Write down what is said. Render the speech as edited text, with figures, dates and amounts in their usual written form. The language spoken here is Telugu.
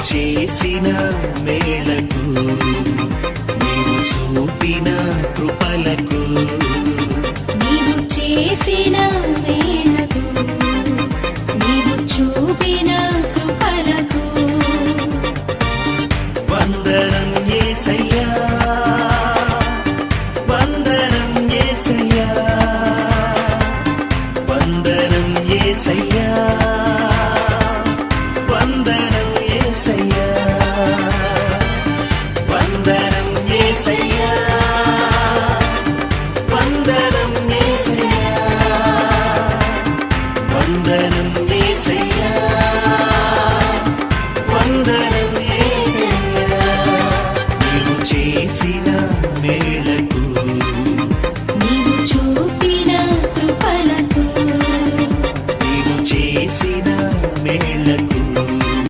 చేసిన మేళకు నీవు చూపిన కృపలకు నీవు చేసిన మేళకు నీవు చూపిన కృపలకు వందనం యేసయ్యా వందనం యేసయ్యా వందనం యేసయ్యా వందనం యేసయ్యా